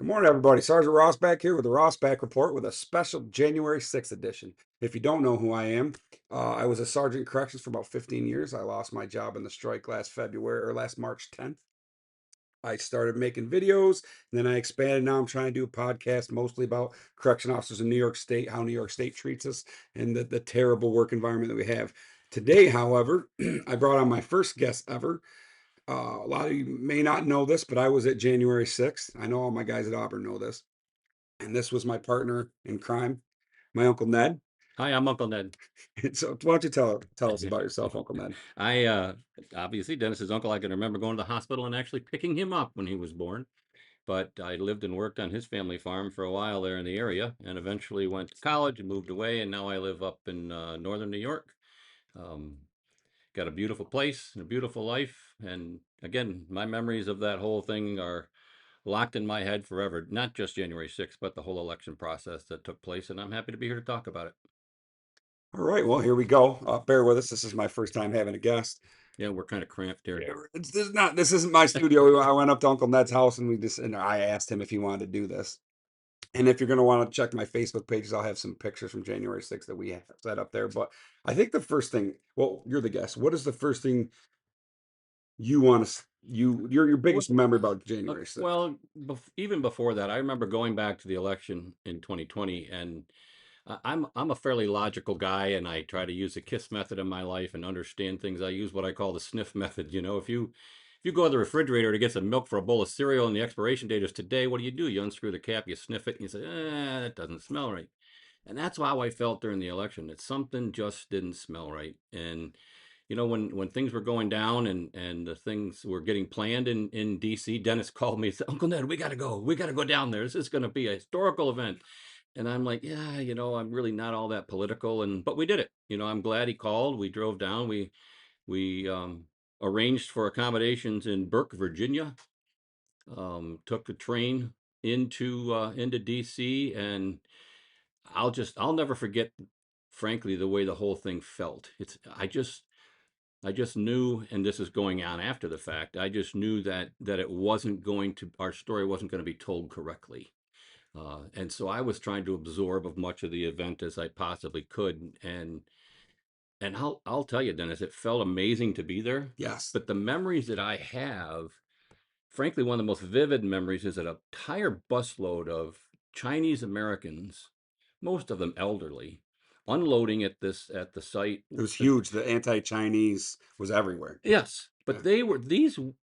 Good morning, everybody. Sergeant Ross back here with the Ross Back Report with a special January 6th edition. If you don't know who I am, I was a sergeant in corrections for about 15 years. I lost my job in the strike last February or last March 10th. I started making videos, and then I expanded. Now I'm trying to do a podcast mostly about correction officers in New York State, how New York State treats us, and the terrible work environment that we have. Today, however, I brought on my first guest ever. A lot of you may not know this, but I was at January 6th. I know all my guys at Auburn know this. And this was my partner in crime, my Uncle Ned. Hi, I'm Uncle Ned. So why don't you tell us about yourself, Uncle Ned? I obviously Dennis's uncle. I can remember going to the hospital and actually picking him up when he was born. But I lived and worked on his family farm for a while there in the area, and eventually went to college and moved away. And now I live up in northern New York. Um, got a beautiful place and a beautiful life. And again, my memories of that whole thing are locked in my head forever. Not just January 6th, but the whole election process that took place. And I'm happy to be here to talk about it. All right, well, here we go. Bear with us. This is my first time having a guest. Yeah, we're kind of cramped here. Yeah, this isn't my studio. I went up to Uncle Ned's house and I asked him if he wanted to do this. And if you're going to want to check my Facebook pages, I'll have some pictures from January 6th that we have set up there. But I think the first thing, well, you're the guest. What is the first thing you want to, your biggest memory about January 6th? Well, even before that, I remember going back to the election in 2020, and I'm a fairly logical guy, and I try to use the KISS method in my life and understand things. I use what I call the sniff method. If you go to the refrigerator to get some milk for a bowl of cereal and the expiration date is today, what do? You unscrew the cap, you sniff it, and you say, that doesn't smell right. And that's how I felt during the election, that something just didn't smell right. And when things were going down and the things were getting planned in DC, Dennis called me and said, Uncle Ned, we got to go. We got to go down there. This is going to be a historical event. And I'm like, yeah, I'm really not all that political. But we did it. I'm glad he called. We drove down. We arranged for accommodations in Burke, Virginia. Took the train into DC, and I'll never forget, frankly, the way the whole thing felt. I just knew, and this is going on after the fact, I just knew that our story wasn't going to be told correctly. And so I was trying to absorb as much of the event as I possibly could. And I'll tell you, Dennis, it felt amazing to be there. Yes. But the memories that I have, frankly, one of the most vivid memories is an entire busload of Chinese Americans, most of them elderly, unloading at the site. It was huge. The anti-Chinese was everywhere. Yes, Yeah. but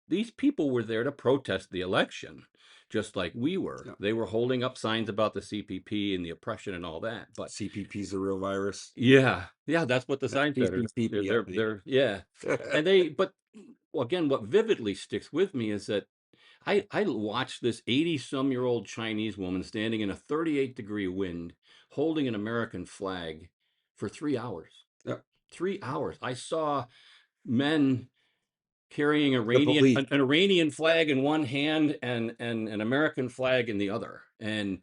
these people were there to protest the election, just like we were. Yeah. They were holding up signs about the CPP and the oppression and all that. But CPP's the real virus. yeah, yeah, that's what the Yeah, sign said. PCP. Yeah, but well, again, what vividly sticks with me is that I watched this 80-some-year-old Chinese woman standing in a 38-degree wind, holding an American flag for 3 hours. Yeah. 3 hours. I saw men carrying The police. an Iranian flag in one hand and an American flag in the other. And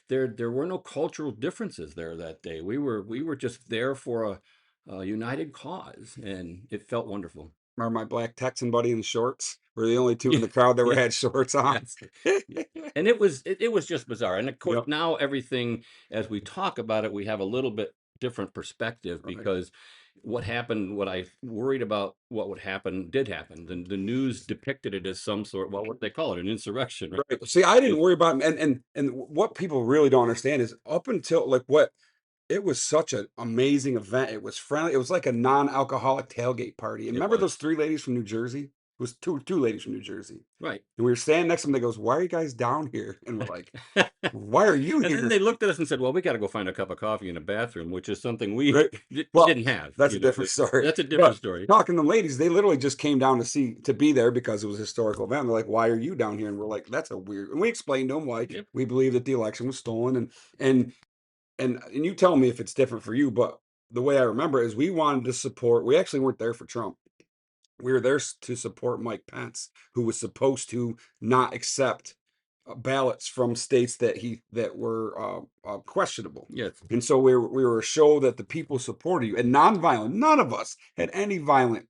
there were no cultural differences there that day. We were just there for a united cause, and it felt wonderful. Remember my black Texan buddy in shorts? We're the only two in Yeah, the crowd that were yeah, had shorts on. yes. Yeah. And it was just bizarre. And of course, Yep. now everything, as we talk about it, we have a little bit different perspective, Right. because what happened, what I worried about, what would happen, did happen. The news depicted it as some sort, well, what they call it, an insurrection, right? Right. See, I didn't It- worry about and what people really don't understand is up until like what it was such an amazing event. It was friendly. It was like a non-alcoholic tailgate party. And it remember was those three ladies from New Jersey? It was two ladies from New Jersey. right. And we were standing next to them. They goes, "Why are you guys down here?" And we're like, "Why are you And then here?" they looked at us and said, well, we got to go find a cup of coffee in a bathroom, which is something we Right. Well, didn't have. that's a different story. That's a different But story. talking to the ladies, they literally just came down to be there because it was a historical event. They're like, "Why are you down here?" And we're like, "That's a weird." And we explained to them why Yep. we believe that the election was stolen, and and you tell me if it's different for you. But the way I remember is we wanted to support. We actually weren't there for Trump. We were there to support Mike Pence, who was supposed to not accept ballots from states that were questionable. Yes. And so we were a show that the people supported you and nonviolent. None of us had any violent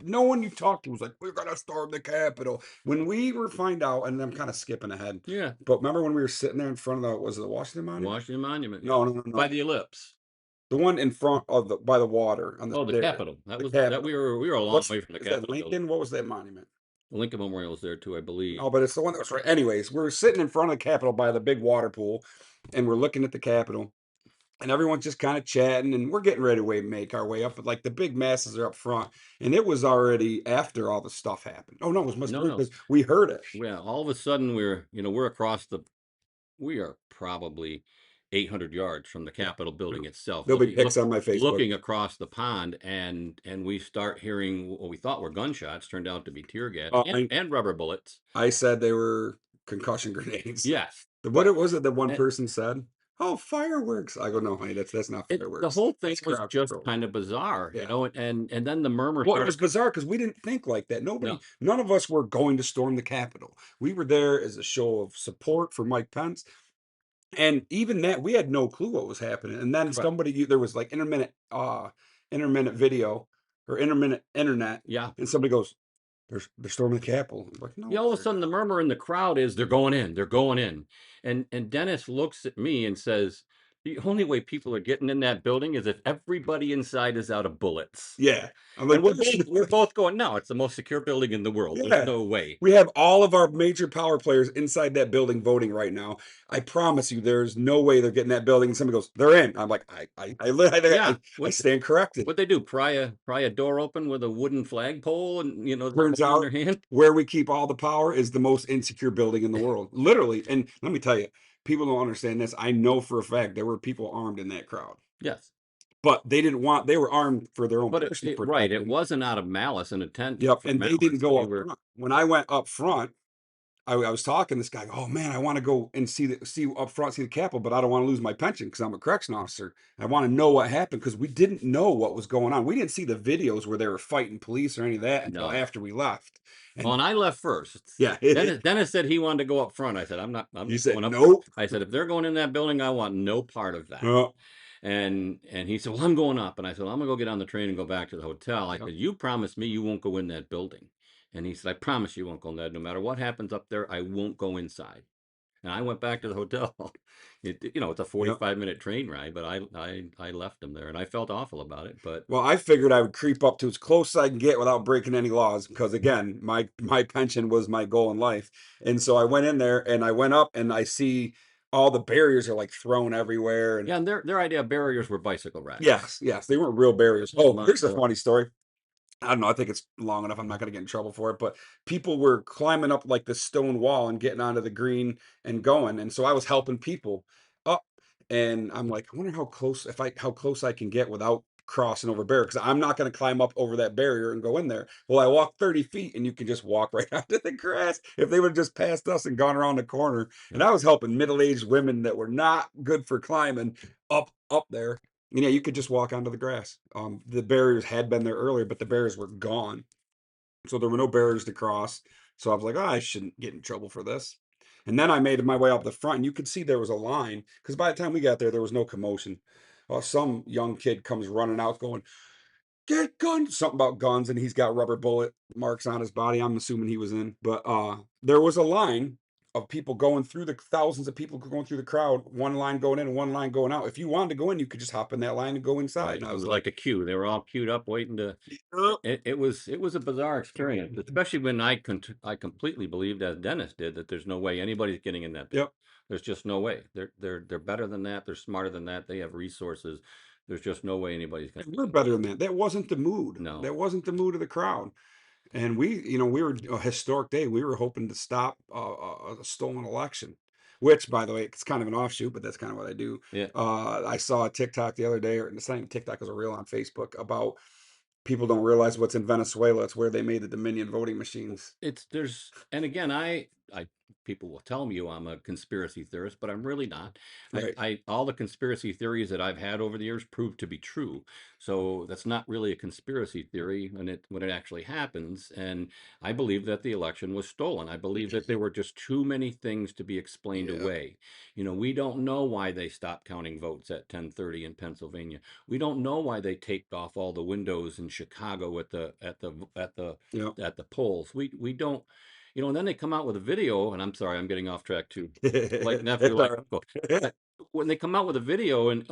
No one you talked to was like, "We're gonna storm the Capitol." When we were find out, and I'm kind of skipping ahead, Yeah, but remember when we were sitting there in front of the was it the Washington Monument? Washington Monument, yeah, No, no, no, by no. the ellipse. The one in front of the by the water on the Oh, the stairs. Capitol. That The was that Capitol. we were a long What's way from the is that Capitol building. Lincoln? What was that monument? The Lincoln Memorial is there too, I believe. No, but it's the one that was right. Anyways, we're sitting in front of the Capitol by the big water pool, and we're looking at the Capitol, and everyone's just kind of chatting, and we're getting ready to make our way up, but like the big masses are up front, and it was already after all the stuff happened. Oh no, it was much No, later no. because we heard it. Yeah, all of a sudden we're across the we are probably 800 yards from the Yeah, Capitol yeah. building itself, There'll be pics on my Facebook. looking across the pond, and we start hearing what we thought were gunshots, turned out to be tear gas I and rubber bullets. I said they were concussion grenades. Yes, What but it was it that one and person said? Oh, fireworks. I go, no, honey, that's not the fireworks. whole thing That's was crowd just control. kind of bizarre, Yeah. and then the murmur Well, it started. was bizarre because we didn't think like that. No, None of us were going to storm the Capitol. We were there as a show of support for Mike Pence. And even that, we had no clue what was happening. And then correct. there was like intermittent video or intermittent internet. Yeah. And somebody goes, they're storming the Capitol. I'm like, Yeah, no, all of a they're sudden the not. murmur in the crowd is they're going in, they're going in. And Dennis looks at me and says, the only way people are getting in that building is if everybody inside is out of bullets. Yeah. I'm And like, there's we're both going, no, it's the most secure building in the world. There's yeah. no way. We have all of our major power players inside that building voting right now. I promise you, there's no way they're getting that building. And somebody goes, "They're in." I'm like, Yeah. I stand corrected. What they do? Pry a door open with a wooden flagpole and they're Turns holding their out, hand. where we keep all the power is the most insecure building in the world, literally. And let me tell you, people don't understand this. I know for a fact there were people armed in that crowd, Yes. but they didn't want. They were armed for their own But personal right, it protection. wasn't out of malice and intent Yep, for and they didn't malice. go They up were front. When I went up front, I was talking to this guy, "Oh, man, I wanna go and see up front, see the Capitol, but I don't wanna lose my pension because 'cause I'm a correction officer. I wanna know what happened because we didn't know what was going on. We didn't see the videos where they were fighting police or any of that until no. after we left." Well, And and I left first. yeah, Dennis said he wanted to go up front. I said, I'm you not said, going up. "Nope." I said, if they're going in that building, I want no part of that. No. And he said, well, I'm going up. And I said, well, I'm gonna go get on the train and go back to the hotel. I Yep. said, you promised me you won't go in that building. And he said, I promise you won't go in that. No matter what happens up there, I won't go inside. And I went back to the hotel. It's a Yep. 45-minute train ride, but I left him there, and I felt awful about it. But Well, I figured I would creep up to as close as I can get without breaking any laws because, again, my pension was my goal in life, and so I went in there, and I went up, and I see all the barriers are, like, thrown everywhere, and yeah, and their idea of barriers were bicycle racks. yes, yes, they weren't real barriers. Oh, My here's a lord. funny story. I don't know, I think it's long enough, I'm not gonna get in trouble for it, but people were climbing up, like, this stone wall and getting onto the green and going, and so I was helping people up, and I'm like, "I wonder how close I can get without crossing over barrier because 'cause I'm not gonna climb up over that barrier and go in there." Well, I walked 30 feet, and you can just walk right onto the grass. If they would've just passed us and gone around the corner, and Yeah. I was helping middle-aged women that were not good for climbing up there, yeah, you could just walk onto the grass. The barriers had been there earlier, but the barriers were gone. So there were no barriers to cross. So I was like, oh, I shouldn't get in trouble for this. And then I made my way up the front, and you could see there was a line because by the time we got there was no commotion. Some young kid comes running out going, "Get guns!" Something about guns, and he's got rubber bullet marks on his body. I'm assuming he was in, but there was a line of people going through the thousands of people going through the crowd. One line going in and one line going out. If you wanted to go in, you could just hop in that line and go inside. Right. And I It was was like, like a queue. They were all queued up waiting to "Yep, it was a bizarre experience, especially when I completely believed, as Dennis did, that there's no way anybody's getting in that building. yep." There's just no way. They're better than that. They're smarter than that. They have resources. There's just no way anybody's gonna And get we're in. better than that. That wasn't the mood. No. That wasn't the mood of the crowd. And we were a historic day. We were hoping to stop a stolen election, which, by the way, it's kind of an offshoot, but that's kind of what I do. Yeah. I saw a TikTok the other day, or it's not even TikTok, it was a reel on Facebook about people don't realize what's in Venezuela. It's where they made the Dominion voting machines. It's there's and again, I people will tell me I'm a conspiracy theorist, but I'm really not. Right. All the conspiracy theories that I've had over the years prove to be true. So that's not really a conspiracy theory when it actually happens. And I believe that the election was stolen. I believe that there were just too many things to be explained Yeah. away. We don't know why they stopped counting votes at 10:30 in Pennsylvania. We don't know why they taped off all the windows in Chicago Yeah. at the polls. We don't, and then they come out with a video, and I'm sorry, I'm getting off track too. Like nephew, It's all like right. uncle. But when they come out with a video in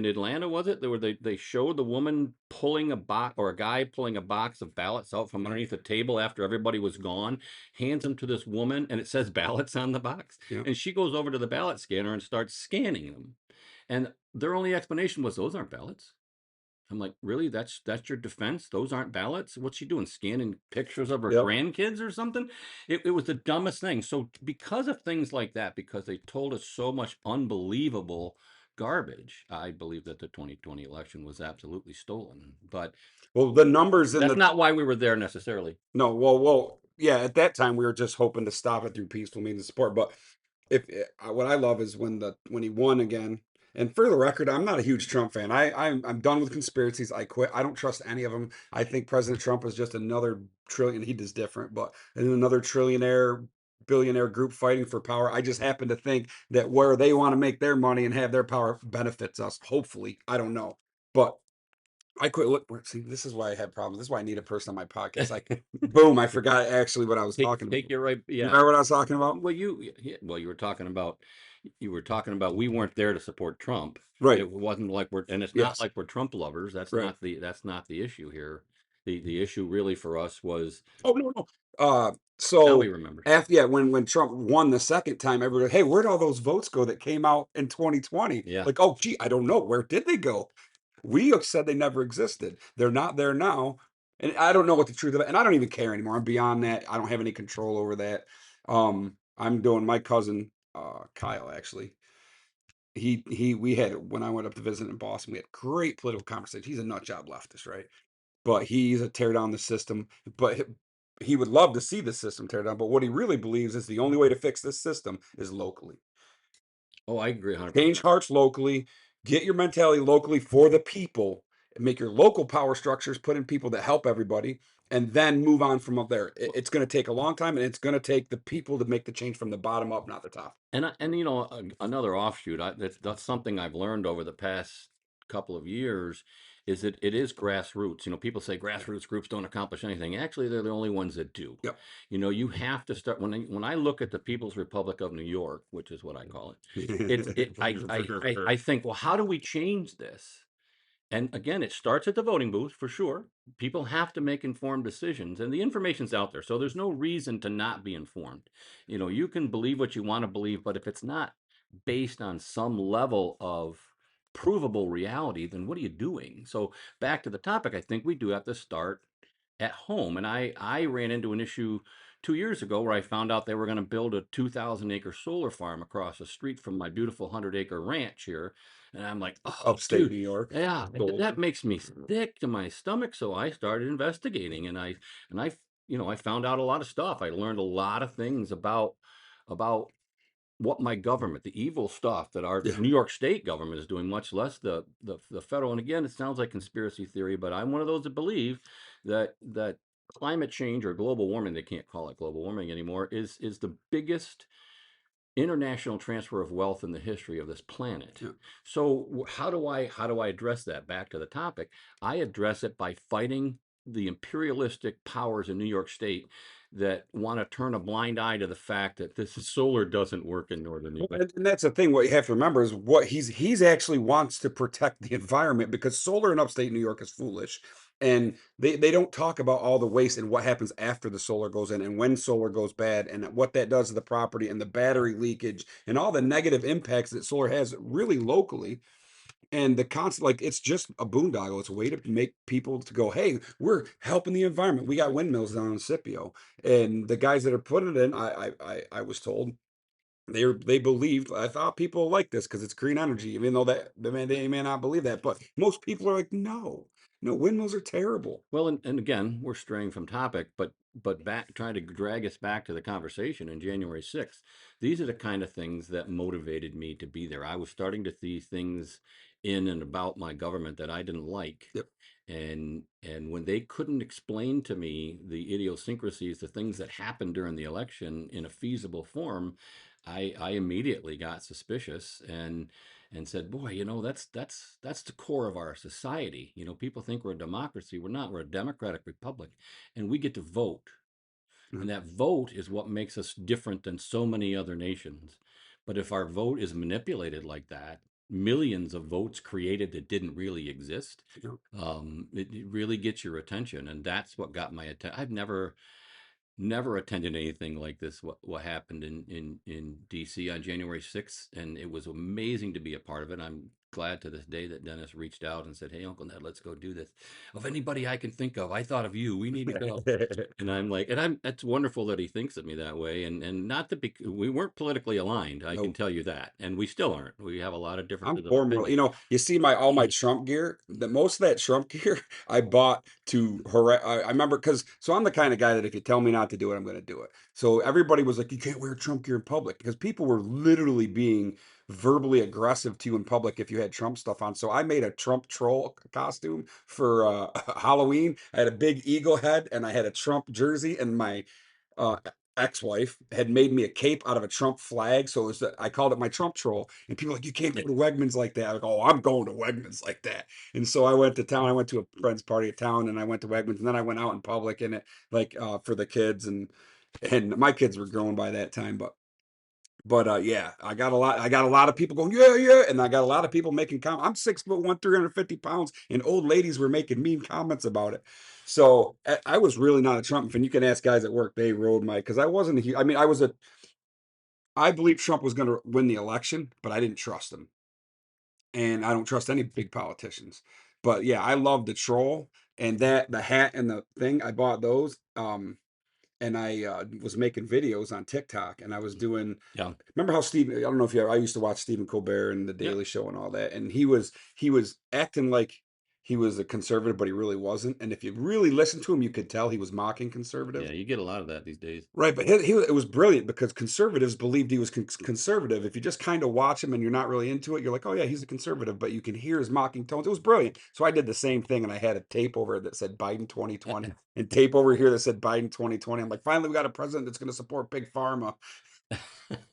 Atlanta, was it? Where they showed the woman pulling a box, or a guy pulling a box of ballots out from underneath the table after everybody was gone, hands them to this woman, and it says ballots on the box. Yeah. And she goes over to the ballot scanner and starts scanning them. And their only explanation was, those aren't ballots. I'm like, really? That's your defense? Those aren't ballots? What's she doing? Scanning pictures of her Yep. grandkids or something? It was the dumbest thing. So because of things like that, because they told us so much unbelievable garbage, I believe that the 2020 election was absolutely stolen. But Well, the numbers in that's the not why we were there necessarily. no, yeah, at that time we were just hoping to stop it through peaceful means of support. But what I love is when he won again. And for the record, I'm not a huge Trump fan. I'm done with conspiracies. I quit. I don't trust any of them. I think President Trump is just another trillion. He does different, but another trillionaire, billionaire group fighting for power. I just happen to think that where they want to make their money and have their power benefits us. Hopefully, I don't know, but I quit. See, this is why I had problems. This is why I need a person on my podcast. Like, boom, I forgot actually what I was talking Take about. your right, You yeah. remember what I was talking about? Well, you were talking about we weren't there to support Trump. Right. It wasn't like and it's not Yes. like we're Trump lovers. Right. That's not the issue here. The issue really for us was, Oh, no, no. now we So remember. after yeah, when Trump won the second time, everybody, hey, where'd all those votes go that came out in 2020? Yeah. Like, oh, gee, I don't know. Where did they go? We said they never existed. They're not there now. And I don't know what the truth of it. And I don't even care anymore. I'm beyond that. I don't have any control over that. I'm doing my cousin, Kyle, actually. We had when I went up to visit in Boston, we had great political conversation. He's a nut job leftist, right? But he's a tear down the system. But he would love to see the system tear down. But what he really believes is the only way to fix this system is locally. Oh, I agree Change 100%. hearts locally, get your mentality locally for the people, and make your local power structures, put in people that help everybody, and then move on from up there. It's going to take a long time, and it's going to take the people to make the change from the bottom up, not the top. Another offshoot, that's something I've learned over the past couple of years, is that it is grassroots. People say Yeah. grassroots groups don't accomplish anything. Actually, they're the only ones that do. Yep. You have to start when I look at the People's Republic of New York, which is what I call it. I think, well, how do we change this? And again, it starts at the voting booth for sure. People have to make informed decisions, and the information's out there. So there's no reason to not be informed. You can believe what you want to believe, but if it's not based on some level of provable reality, then what are you doing? So back to the topic, I think we do have to start at home. And I ran into an issue 2 years ago where I found out they were going to build a 2,000-acre solar farm across the street from my beautiful 100-acre ranch here. And I'm like, oh, Upstate dude, New York. yeah, Gold. that makes me sick to my stomach. So I started investigating, and I found out a lot of stuff. I learned a lot of things about what my government, the evil stuff that our Yeah. New York State government is doing, much less the federal. And again, it sounds like conspiracy theory, but I'm one of those that believe that climate change or global warming, they can't call it global warming anymore, is the biggest international transfer of wealth in the history of this planet. Yeah. So how do I address that? Back to the topic, I address it by fighting the imperialistic powers in New York State that want to turn a blind eye to the fact that this solar doesn't work in northern New Well, York. and that's the thing. What you have to remember is what he's actually wants to protect the environment because solar in upstate New York is foolish, and they don't talk about all the waste and what happens after the solar goes in and when solar goes bad and what that does to the property and the battery leakage and all the negative impacts that solar has really locally. And the concept, like it's just a boondoggle. It's a way to make people to go, hey, we're helping the environment. We got windmills down in Scipio, and the guys that are putting it in, I was told they believed I thought people like this because it's green energy, even though they may not believe that. But most people are like, no, no, windmills are terrible. Well, and again, we're straying from topic, but but back trying to drag us back to the conversation in January 6th, these are the kind of things that motivated me to be there. I was starting to see things in and about my government that I didn't like. Yep. And when they couldn't explain to me the idiosyncrasies, the things that happened during the election in a feasible form, I immediately got suspicious and said, "Boy, that's the core of our society. People think we're a democracy. We're not. We're a democratic republic, and we get to vote. Mhm. And that vote is what makes us different than so many other nations. But if our vote is manipulated like that, millions of votes created that didn't really exist, Yep. it really gets your attention, and that's what got my attention. I've never attended anything like this. What happened in DC on January 6th, and it was amazing to be a part of it. I'm glad to this day that Dennis reached out and said, "Hey, Uncle Ned, let's go do this. Of anybody I can think of, I thought of you. We need to go." And I'm like, and I'm that's wonderful that he thinks of me that way. And not that we weren't politically aligned, I can Nope. tell you that, and we still aren't. We have a lot of I'm differences of former, opinion. you see my all my Trump gear, the most of that Trump gear I bought to I remember because so I'm the kind of guy that if you tell me not to do it, I'm gonna do it. So everybody was like, you can't wear Trump gear in public because people were literally being verbally aggressive to you in public if you had Trump stuff on. So I made a Trump troll costume for Halloween. I had a big eagle head and I had a Trump jersey and my uh, ex-wife had made me a cape out of a Trump flag. So it was I called it my Trump troll. And people were like, you can't go Yeah. to Wegmans like that. I go, oh, I'm going to Wegmans like that. And so I went to town. I went to a friend's party at town and I went to Wegmans and then I went out in public and it like for the kids and my kids were grown by that time, but yeah, I got a lot of people going, yeah, yeah, and I got a lot of people making comments. I'm 6'1", 350 pounds, and old ladies were making mean comments about it. So I was really not a Trump fan. You can ask guys at work; they rode my because I wasn't a huge. I mean, I believed Trump was going to win the election, but I didn't trust him, and I don't trust any big politicians. But yeah, I love the troll and that the hat and the thing. I bought those. And I was making videos on TikTok, and I was doing. Yeah. Remember how Steve? I don't know if you. I used to watch Stephen Colbert and The Yeah. Daily Show and all that, and he was acting like he was a conservative, but he really wasn't. And if you really listen to him, you could tell he was mocking Yeah. conservatives. You get a lot of that these days. Right, but it was brilliant because conservatives believed he was conservative. If you just kind of watch him and you're not really into it, you're like, oh yeah, he's a conservative, but you can hear his mocking tones. It was brilliant. So I did the same thing, and I had a tape over it that said Biden 2020, and tape over here that said Biden 2020. I'm like, finally, we got a president that's going to support big pharma.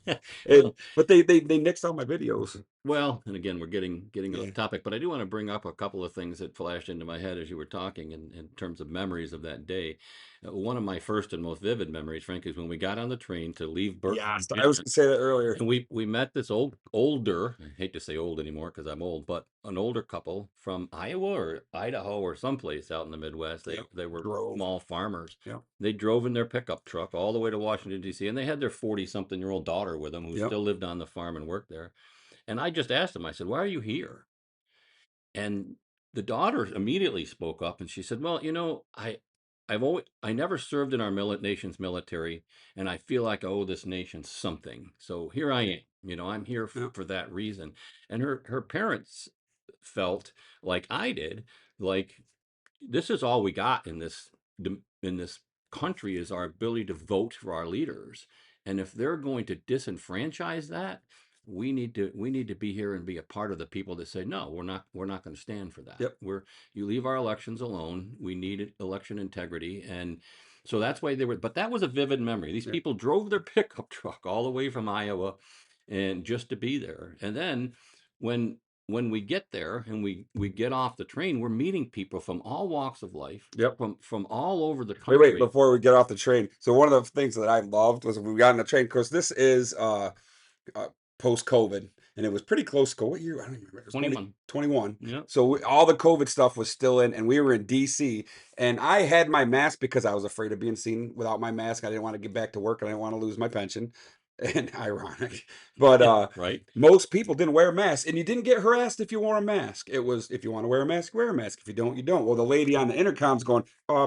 And Well, but they nixed all my videos. Well, and again, we're getting Yeah, off topic, but I do want to bring up a couple of things that flashed into my head as you were talking in terms of memories of that day. One of my first and most vivid memories, frankly, is when we got on the train to leave yeah. Burton, I was going to say that earlier. and we met this older, I hate to say old anymore because I'm old, but an older couple from Iowa or Idaho or someplace out in the Midwest. They Yep, they were drove. small farmers. Yep, They drove in their pickup truck all the way to Washington, D.C., and they had their 40-something-year-old daughter with them who yep, still lived on the farm and worked there. And I just asked him, I said, "Why are you here?" And the daughter immediately spoke up and she said, "Well, I never served in our nation's military, and I feel like I owe this nation something. So here I am. I'm here yep, for that reason." And her parents felt like I did, like this is all we got in this country is our ability to vote for our leaders. And if they're going to disenfranchise that, we need to be here and be a part of the people that say, no, we're not going to stand for that. yep, You leave our elections alone. We need election integrity. And so that's why they were, but that was a vivid memory. These yep, people drove their pickup truck all the way from Iowa and just to be there. And then when when we get there and we get off the train, we're meeting people from all walks of life, yep. from all over the Wait, country. before we get off the train. So one of the things that I loved was we got on the train because this is uh, post COVID, and it was pretty close. What year? I don't even remember. It was 21. 2021. Yeah. So all the COVID stuff was still in, and we were in DC. And I had my mask because I was afraid of being seen without my mask. I didn't want to get back to work, and I didn't want to lose my pension. And ironic, but Right. most people didn't wear masks, and you didn't get harassed if you wore a mask. It was if you want to wear a mask, wear a mask. If you don't, you don't. Well, the lady on the intercom's going,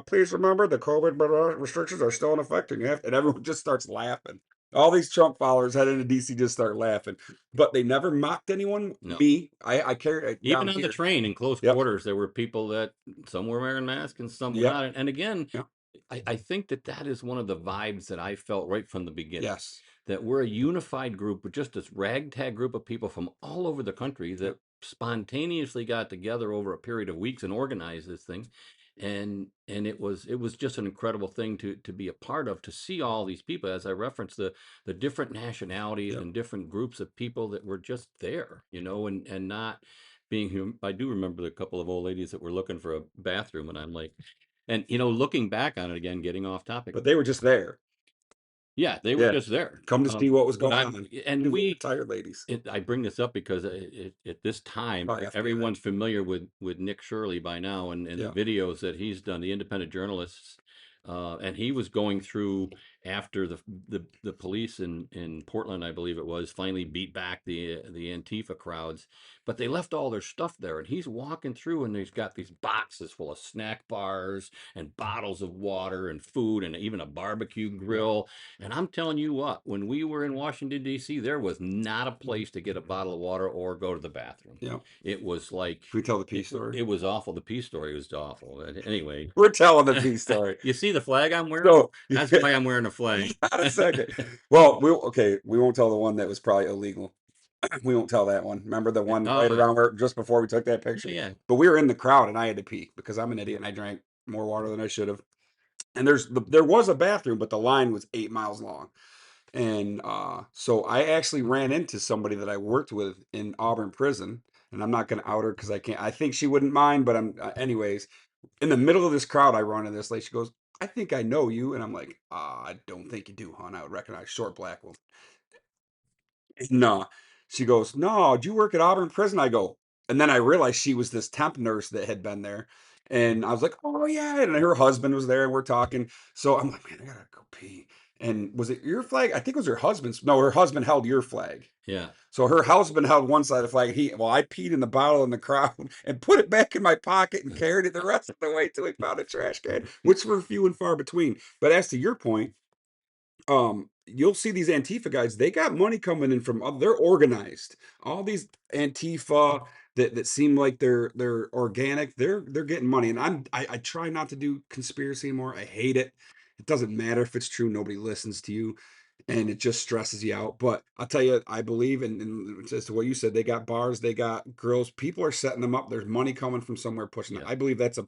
please remember the COVID restrictions are still in effect, and and everyone just starts laughing. All these Trump followers heading to DC just start laughing, but they never mocked anyone. No. Me, I carry Even down on the here. train in close Yep, quarters, there were people that some were wearing masks and some were yep, not. And again, yep. I think that that is one of the vibes that I felt right from the beginning, Yes. that we're a unified group with just this ragtag group of people from all over the country Yep. that spontaneously got together over a period of weeks and organized this thing. And it was just an incredible thing to be a part of, to see all these people, as I referenced, the different nationalities Yep. and different groups of people that were just there, and not being I do remember the couple of old ladies that were looking for a bathroom, and I'm like, and looking back on it again, getting off topic. But they were just there. Yeah, they were Yeah. just there. Come to see what was But going I'm on. and The we retired ladies. I bring this up because at this time, Probably FBI. everyone's familiar with Nick Shirley by now, and the Yeah. videos that he's done, the independent journalists, and he was going through after the police in Portland, I believe it was, finally beat back the Antifa crowds, but they left all their stuff there, and he's walking through, and he's got these boxes full of snack bars and bottles of water and food and even a barbecue Yep. grill. And I'm telling you what, when we were in Washington, D.C., there was not a place to get a bottle of water or go to the bathroom. Yep. It was like, Should we tell the peace it, story? it was awful. The peace story was awful. Anyway, We're telling the peace story. you see the flag I'm wearing? So That's why I'm wearing a flag. not a second. Well, we won't tell the one that was probably illegal. We won't tell that one. Remember the one right Oh, around where just before we took that yeah, picture? yeah. But we were in the crowd and I had to pee because I'm an idiot and I drank more water than I should have. And there was a bathroom, but the line was 8 miles long. And so I actually ran into somebody that I worked with in Auburn prison. And I'm not going to out her because I can't. I think she wouldn't mind, but anyways, in the middle of this crowd, I run into this lady. She goes, "I think I know you," and I'm like, "I don't think you do, hon. I would recognize short black woman." No. She goes, "No, do you work at Auburn Prison?" I go, and then I realized she was this temp nurse that had been there. And I was like, "Oh yeah." And her husband was there and we're talking. So I'm like, "Man, I gotta go pee." And was it your flag? I think it was her husband's. No, her husband held your flag. Yeah. So her husband held one side of the flag. I peed in the bottle in the crowd and put it back in my pocket and carried it the rest of the way till we found a trash can, which were few and far between. But as to your point, you'll see these Antifa guys, they got money coming in from they're organized. All these Antifa that seem like they're organic, they're getting money. And I try not to do conspiracy anymore. I hate it. It doesn't matter if it's true, nobody listens to you and it just stresses you out. But I'll tell you, I believe in as to what you said, they got bars, they got girls, people are setting them up. There's money coming from somewhere pushing it. Yeah. I believe that's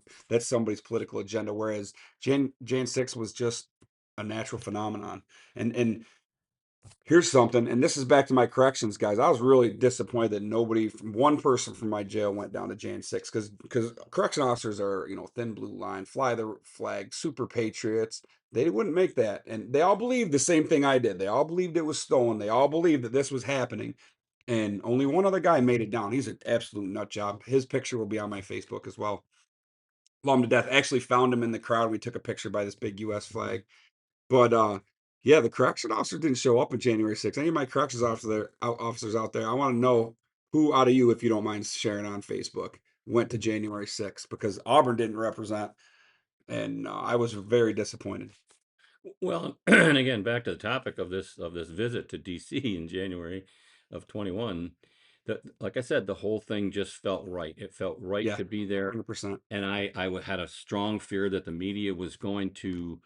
somebody's political agenda. Whereas Jan 6 was just a natural phenomenon. And here's something, and this is back to my corrections, guys. I was really disappointed that nobody from one person from my jail went down to Jan 6 because correction officers are, thin blue line, fly the flag, super patriots. They wouldn't make that. And they all believed the same thing I did. They all believed it was stolen. They all believed that this was happening. And only one other guy made it down. He's an absolute nut job. His picture will be on my Facebook as well. Love him to death. Actually found him in the crowd. We took a picture by this big US flag. But, yeah, the correction officer didn't show up on January 6th. Any of my corrections officers out there, I wanna know who out of you, if you don't mind sharing on Facebook, went to January 6th because Auburn didn't represent, and, I was very disappointed. Well, and again, back to the topic of this visit to DC in January of 21, that, like I said, the whole thing just felt right. It felt right Yeah, to be there, 100%. and had a strong fear that the media was going to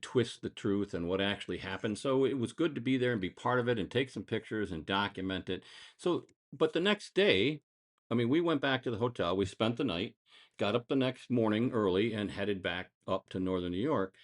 twist the truth and what actually happened. So it was good to be there and be part of it and take some pictures and document it. So, but the next day, I mean, we went back to the hotel. We spent the night, got up the next morning early, and headed back up to northern New York.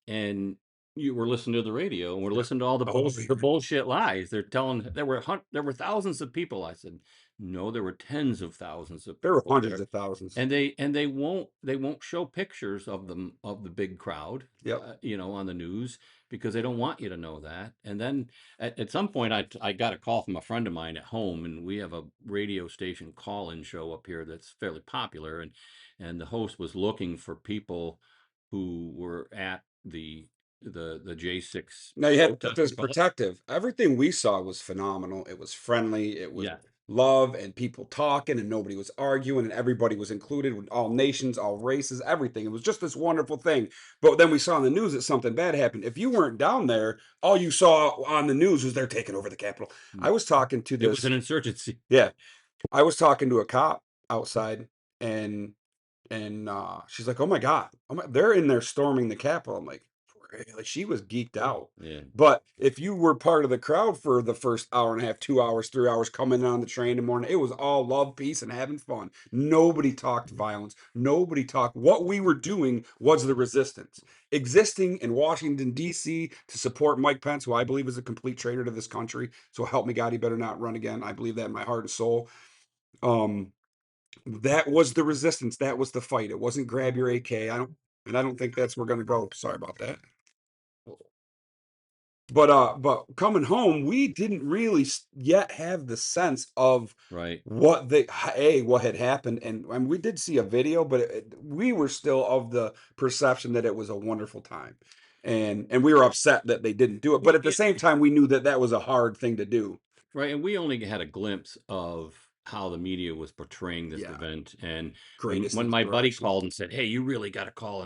And you were listening to the radio, and we're Yeah. listening to all the Oh, the bullshit lies. They're telling there were thousands of people. I said, no, there were tens of thousands of there were people hundreds there, of thousands. and they won't show pictures of them, of the big crowd, Yep. on the news, because they don't want you to know that. And then at some point, I got a call from a friend of mine at home, and we have a radio station call-in show up here that's fairly popular, and the host was looking for people who were at the J6 No, you had protest. this protective. Everything we saw was phenomenal. It was friendly. It was Yeah. love and people talking and nobody was arguing and everybody was included with all nations, all races, everything. It was just this wonderful thing. But then we saw in the news that something bad happened. If you weren't down there, all you saw on the news was they're taking over the Capitol. I Mm. was talking to It was this, an insurgency. yeah, I was talking to a cop outside and And she's like, "Oh my god, they're in there storming the Capitol." I'm like, "Really?" She was geeked out. Yeah. But if you were part of the crowd for the first hour and a half, 2 hours, 3 hours coming on the train in the morning, it was all love, peace, and having fun. Nobody talked violence. Nobody talked. What we were doing was the resistance. Existing in Washington, D.C. to support Mike Pence, who I believe is a complete traitor to this country. So help me God, he better not run again. I believe that in my heart and soul. Um, that was the resistance, that was the fight, it wasn't grab your AK, I don't think that's where we're gonna go, sorry about that. But coming home, we didn't really yet have the sense of Right. what had happened, and we did see a video, but we were still of the perception that it was a wonderful time, and we were upset that they didn't do it, but at the Yeah. same time, we knew that that was a hard thing to do. Right, and we only had a glimpse of how the media was portraying this Yeah, event, and greatest when my buddy inspiration. called and said, "Hey, you really gotta call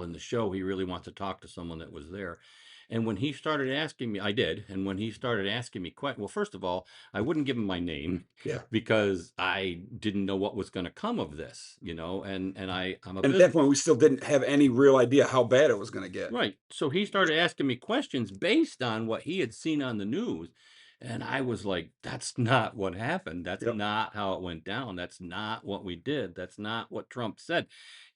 in the show, he really wants to talk to someone that was there." And when he started asking me I did, and when he started asking me well, first of all, I wouldn't give him my name Yeah, because I didn't know what was gonna come of this, and I'm a and at that business. point, we still didn't have any real idea how bad it was gonna get. Right. So he started asking me questions based on what he had seen on the news. And I was like, that's not what happened. That's Yep. not how it went down. That's not what we did. That's not what Trump said.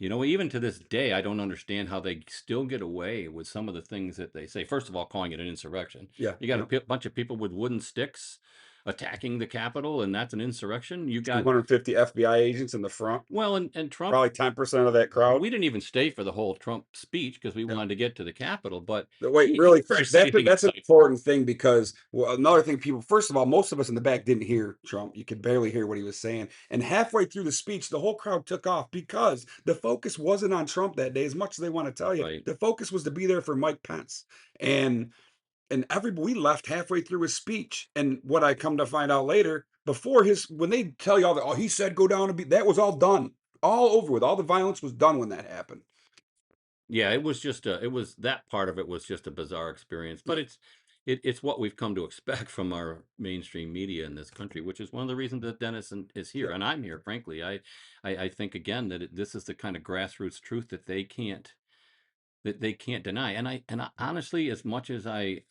Even to this day, I don't understand how they still get away with some of the things that they say. First of all, calling it an insurrection. Yeah, You got a yep. bunch of people with wooden sticks attacking the Capitol, and that's an insurrection. You got, 250 FBI agents in the front, well, and Trump, probably 10% of that crowd. we didn't even stay for the whole Trump speech because we Yeah. wanted to get to the Capitol, but Wait, he really never quick. said anything That's an exciting. important thing because well, another thing, people. First of all, most of us in the back didn't hear Trump. You could barely hear what he was saying. And halfway through the speech, the whole crowd took off because the focus wasn't on Trump that day. As much as they want to tell you, Right. the focus was to be there for Mike Pence. And we left halfway through his speech. And what I come to find out later, before his when they tell you all that, oh, he said go down and be that was all done, all over with. All the violence was done when that happened. Yeah, it was that part of it was just a bizarre experience, but Yeah, it's what we've come to expect from our mainstream media in this country, which is one of the reasons that Denison is here, yeah, and I'm here, frankly. I think again that this is the kind of grassroots truth that they can't deny. And I honestly, as much as I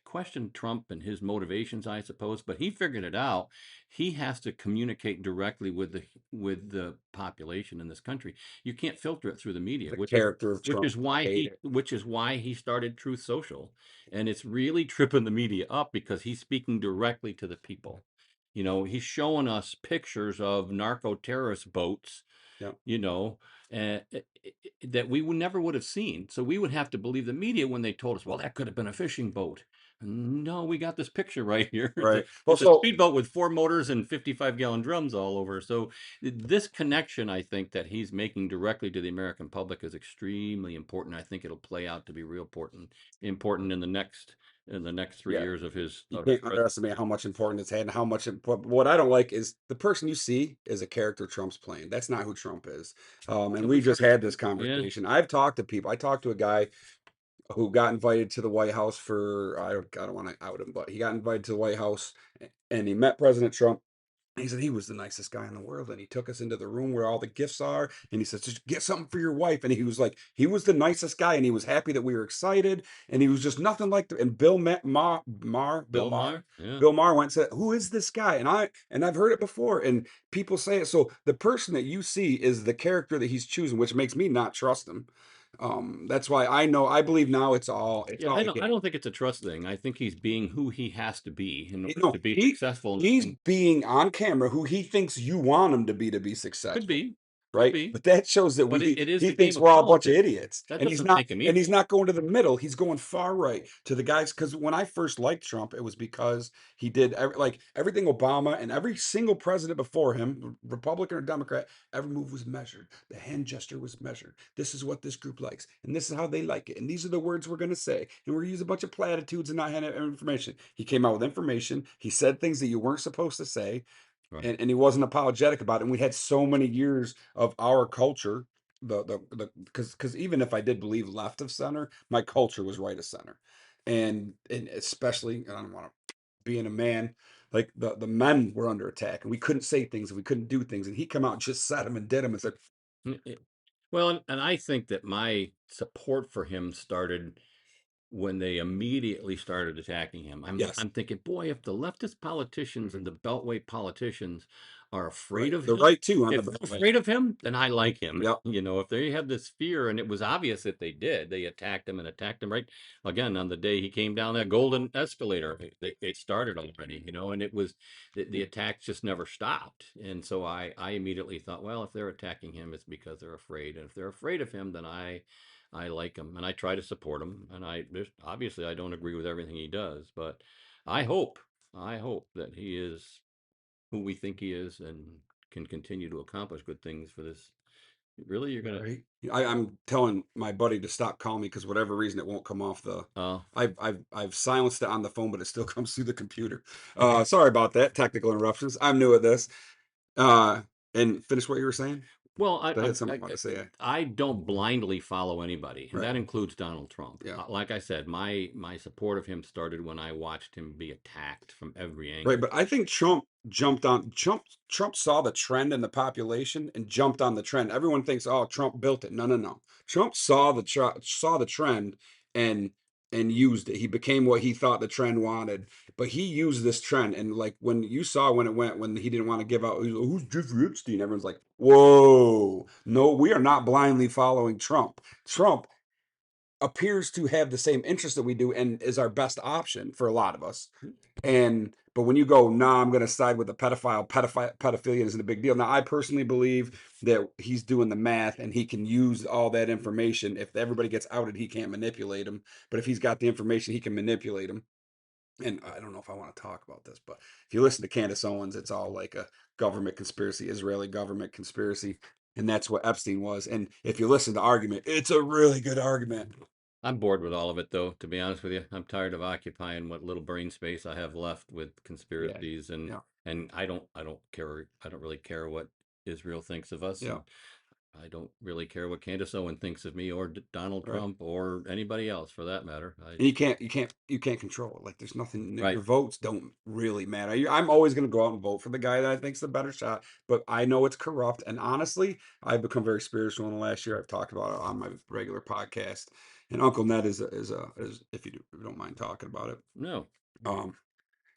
question Trump and his motivations, I suppose, but he figured it out. He has to communicate directly with the population in this country. You can't filter it through the media, the character of which Trump. is why Hate it. he started Truth Social. And it's really tripping the media up because he's speaking directly to the people. He's showing us pictures of narco terrorist boats, Yeah. you know, that we would never would have seen. So we would have to believe the media when they told us, well, that could have been a fishing boat. No, we got this picture right here. Right. Well, It's a so speedboat with four motors and 55-gallon drums all over. So this connection, I think, that he's making directly to the American public is extremely important. I think it'll play out to be real important in the next three yeah, years of his you can't presidency. underestimate how much importance it's had and how much. What I don't like is the person you see is a character Trump's playing. That's not who Trump is. And we We've just heard, had this yeah, conversation. I've talked to people. I talked to a guy who got invited to the White House for I don't want to out him, but he got invited to the White House and he met President Trump. He said he was the nicest guy in the world, and he took us into the room where all the gifts are, and he says, "Just get something for your wife." And he was like, he was the nicest guy, and he was happy that we were excited, and he was just nothing like the. And Bill Maher, yeah. Bill Maher went and said, "Who is this guy?" And I've heard it before, and people say it. So the person that you see is the character that he's choosing, which makes me not trust him. That's why I believe now it's Yeah, all I a don't I game. don't think it's a trust thing. I think he's being who he has to be in order No, to be successful he's and being on camera who he thinks you want him to be could successful. be, could Right? be, But that shows that but it is he the game thinks of we're all a bunch of politics. idiots, That and doesn't make him he's evil. not going to the middle, he's going far right to the guys. Because when I first liked Trump, it was because he did everything Obama and every single president before him, Republican or Democrat, every move was measured. The hand gesture was measured. This is what this group likes, and this is how they like it, and these are the words we're gonna say, and we're gonna use a bunch of platitudes and not have information. He came out with information, he said things that you weren't supposed to say, Right. and he wasn't apologetic about it. And we had so many years of our culture, the because even if I did believe left of center, my culture was right of center, and especially, and I don't want to being a man, like the men were under attack, and we couldn't say things, and we couldn't do things, and he come out and just said them and did them and said, Well, and I think that my support for him started when they immediately started attacking him. Yes, I'm thinking, boy, if the leftist politicians and the Beltway politicians are afraid right. of The him, right too on the if they're Beltway. afraid of him, then I like him. Yep. You know, if they have this fear, and it was obvious that they did, they attacked him right again on the day he came down that golden escalator. They started already, you know, and it was the attacks just never stopped. And so I immediately thought, well, if they're attacking him, it's because they're afraid. And if they're afraid of him, then I like him and I try to support him. And obviously I don't agree with everything he does, but I hope, I hope that he is who we think he is and can continue to accomplish good things for this. Really, you're gonna, Right. I'm telling my buddy to stop calling me because whatever reason it won't come off the. uh, I've silenced it on the phone, but it still comes through the computer. okay. Sorry about that. Technical interruptions. I'm new at this. Uh, and finish what you were saying. Well, I had something I want to say. I don't blindly follow anybody, and Right. that includes Donald Trump. Yeah. Like I said, my support of him started when I watched him be attacked from every Right. angle. But I think Trump saw the trend in the population and jumped on the trend. Everyone thinks, oh, Trump built it. No, no, no. Trump saw the trend and used it. He became what he thought the trend wanted. But he used this trend. And like when you saw when it went, when he didn't want to give out, who's Jeffrey Epstein? Everyone's like, whoa, no, we are not blindly following Trump. Trump appears to have the same interest that we do and is our best option for a lot of us. And but when you go, nah, I'm going to side with the pedophilia isn't a big deal. Now, I personally believe that he's doing the math and he can use all that information. If everybody gets outed, he can't manipulate them. But if he's got the information, he can manipulate them. And I don't know if I want to talk about this, but if you listen to Candace Owens, it's all like a government conspiracy, Israeli government conspiracy. And that's what Epstein was. And if you listen to argument, it's a really good argument. I'm bored with all of it, though, to be honest with you. I'm tired of occupying what little brain space I have left with Yeah. conspiracies, and Yeah. I don't care. I don't really care what Israel thinks of us, Yeah. and I don't really care what Candace Owen thinks of me or Donald Right. Trump or anybody else for that matter. And you can't control it. Like there's nothing. Your Right. votes don't really matter. I'm always going to go out and vote for the guy that I think's the better shot. But I know it's corrupt. And honestly, I've become very spiritual in the last year. I've talked about it on my regular podcast. And Uncle Ned is if you don't mind talking about it. No, Um,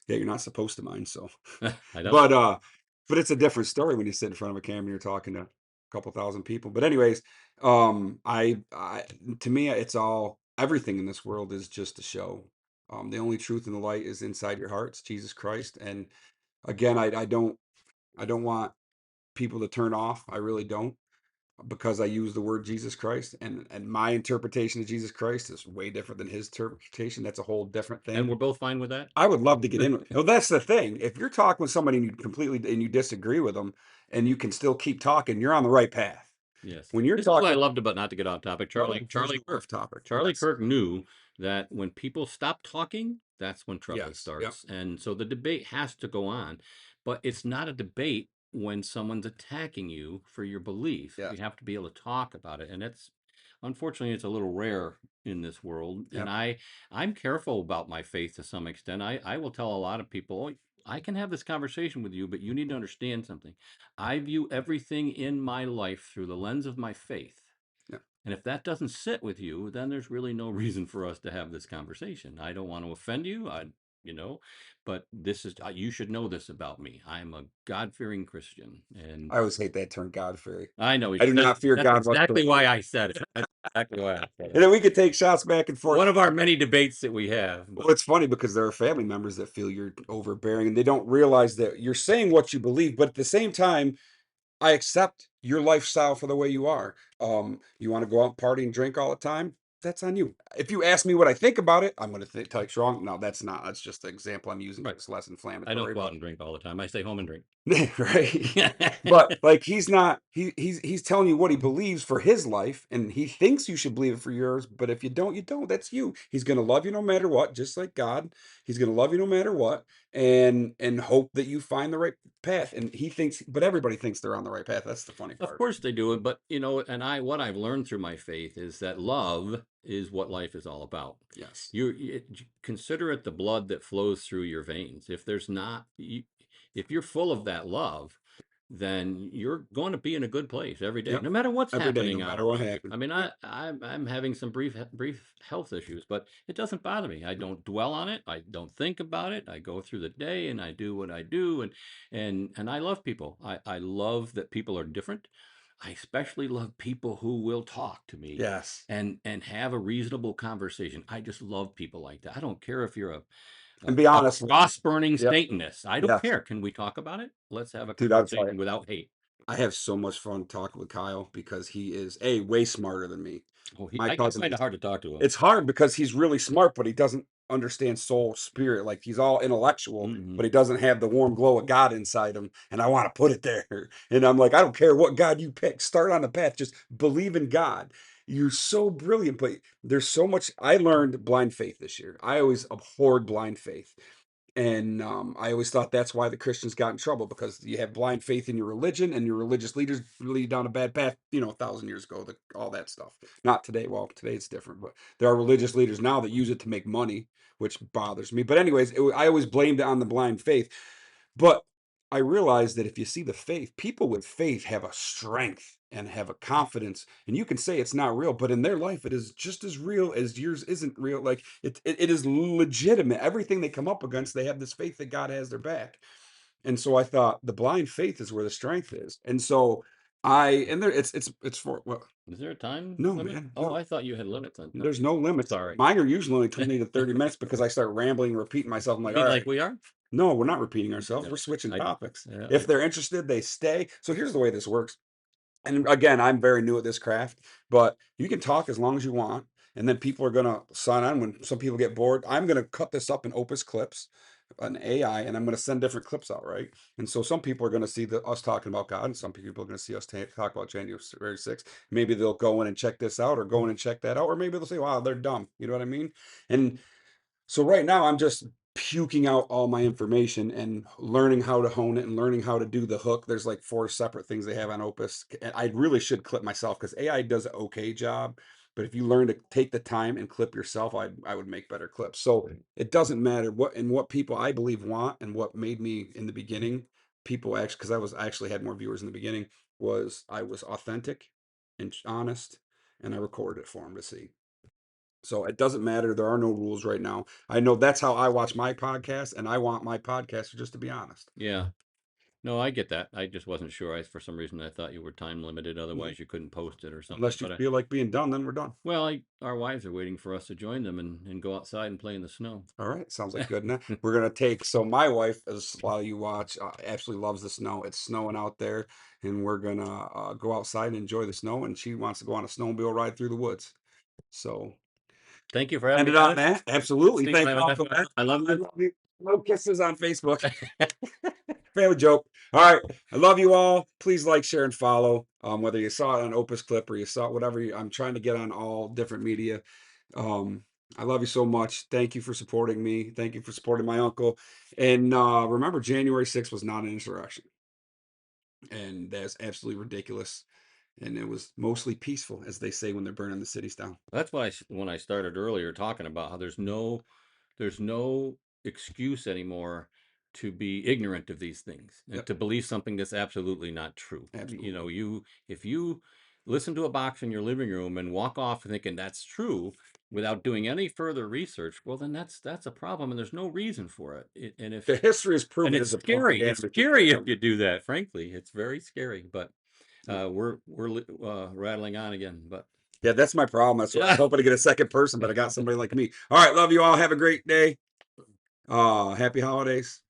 yeah, you're not supposed to mind. So, I don't. but uh, but it's a different story when you sit in front of a camera and you're talking to a couple thousand people. But anyways, I to me, it's all everything in this world is just a show. The only truth and the light is inside your hearts, Jesus Christ. And again, I don't want people to turn off. I really don't because I use the word Jesus Christ, and my interpretation of Jesus Christ is way different than his interpretation. That's a whole different And thing. we're both fine with that. I would love to get in. Well, that's the thing. If you're talking with somebody and you completely and you disagree with them, and you can still keep talking, you're on the right path. Yes. When you're This is what I talking, loved about, not to get off topic, please go off topic. Charlie Yes, Kirk knew that when people stop talking, that's when trouble yes, yep, starts. And so the debate has to go on, but it's not a debate when someone's attacking you for your belief. yes, You have to be able to talk about it. And it's unfortunately it's a little rare in this world. And yep. I'm careful about my faith to some extent. I will tell a lot of people, "Oh, I can have this conversation with you, but you need to understand something. I view everything in my life through the lens of my faith. Yep. And if that doesn't sit with you, then there's really no reason for us to have this conversation. I don't want to offend you. You know, but this is, you should know this about me. I'm a God-fearing Christian. And I always hate that term, God fearing. I know I do not fear that's God exactly whatsoever. why I said it. That's exactly why I said And it. then we could take shots back and forth. One of our many debates that we have. Well, it's funny because there are family members that feel you're overbearing and they don't realize that you're saying what you believe, but at the same time, I accept your lifestyle for the way you are. You want to go out and party and drink all the time? That's on you. If you ask me what I think about it, I'm going to tell you it's wrong. No, that's not. That's just the example I'm using Right. because it's less I don't inflammatory. go out But and drink all the time. I stay home and drink. right. But like he's not. He's telling you what he believes for his life, and he thinks you should believe it for yours. But if you don't, you don't. That's you. He's going to love you no matter what, just like God. He's going to love you no matter what, and hope that you find the right path. And he thinks, but everybody thinks they're on the right path. That's the funny Of part. course they do it, but you know, and what I've learned through my faith is that love is what life is all about. Yes. Consider it the blood that flows through your veins. If there's not, if you're full of that love, then you're going to be in a good place every day, Yep. no matter what's Every day, no happening out matter what around you. happens. I mean, Yep. I'm having some brief health issues, but it doesn't bother me. I don't dwell on it. I don't think about it. I go through the day and I do what I do, and I love people. I love that people are different. I especially love people who will talk to me Yes. and have a reasonable conversation. I just love people like that. I don't care if you're And be a honest with me. cross burning Yep. Satanist. I don't Yes. care. Can we talk about it? Let's have a Dude, I'll tell you. conversation without hate. I have so much fun talking with Kyle because he is A, way smarter than me. Oh, My I cousin find it is. hard to talk to him. It's hard because he's really smart, but he doesn't understand soul spirit. Like he's all intellectual, Mhm. but he doesn't have the warm glow of God inside him. And I want to put it there. And I'm like, I don't care what God you pick. Start on the path. Just believe in God. You're so brilliant, but there's so much. I learned blind faith this year. I always abhorred blind faith. And I always thought that's why the Christians got in trouble because you have blind faith in your religion and your religious leaders lead down a bad path, 1,000 years ago, all that stuff. Not today. Well, today it's different, but there are religious leaders now that use it to make money, which bothers me. But, anyways, I always blamed it on the blind faith. But I realized that if you see the faith, people with faith have a strength and have a confidence, and you can say it's not real, but in their life, it is just as real as yours isn't real. Like it is legitimate. Everything they come up against, they have this faith that God has their back. And so I thought the blind faith is where the strength is. And so and there, it's for well, Is there a time no, limit? man, Oh, no. I thought you had limits on time. There's no limits. Sorry. Mine are usually only 20 to 30 minutes because I start rambling and repeating myself. I'm You like, mean all like right. we are? No, we're not repeating ourselves. Yeah. We're switching I topics. yeah, If they're interested, they stay. So here's the way this works. And again, I'm very new at this craft, but you can talk as long as you want. And then people are going to sign on when some people get bored. I'm going to cut this up in Opus clips, an AI, and I'm going to send different clips out, right? And so some people are going to see us talking about God, and some people are going to see us talk about January 6th. Maybe they'll go in and check this out, or go in and check that out, or maybe they'll say, wow, they're dumb. You know what I mean? And so right now I'm just puking out all my information and learning how to hone it and learning how to do the hook. There's like 4 separate things they have on Opus. And I really should clip myself because AI does an okay job. But if you learn to take the time and clip yourself, I would make better clips. So it doesn't matter what people I believe want and what made me in the beginning, people actually because I actually had more viewers in the beginning, was I was authentic and honest and I recorded it for them to see. So it doesn't matter. There are no rules right now. I know that's how I watch my podcast, and I want my podcaster just to be honest. Yeah. No, I get that. I just wasn't sure. For some reason I thought you were time limited, No, otherwise you couldn't post it or something. unless you feel like being done, then we're done. Well, our wives are waiting for us to join them and go outside and play in the snow. All right, sounds like good. Now we're gonna take. So my wife, is while you watch, absolutely loves the snow. It's snowing out there, and we're gonna go outside and enjoy the snow. And she wants to go on a snowmobile ride through the woods. So Thank you for having me, ended on Dennis. that. Absolutely. Stephen, Thank you all for that. I love I you. love you. No kisses on Facebook. Family joke. All right. I love you all. Please like, share, and follow. Whether you saw it on Opus Clip or you saw it, whatever. I'm trying to get on all different media. Um, I love you so much. Thank you for supporting me. Thank you for supporting my uncle. And remember, January 6th was not an insurrection. And that's absolutely ridiculous. And it was mostly peaceful, as they say when they're burning the cities down. That's why when I started earlier talking about how there's no excuse anymore to be ignorant of these things and Yep. to believe something that's absolutely not true. Absolutely. You know, if you listen to a box in your living room and walk off thinking that's true without doing any further research, well, then that's a problem, and there's no reason for it. The history has And proven it it's is a scary. It's propaganda scary machine. if you do that. Frankly, it's very scary. But we're rattling on again. But Yeah, that's my problem. That's why I was yeah. hoping to get a second person, but I got somebody like me. All right, love you all. Have a great day. Happy holidays.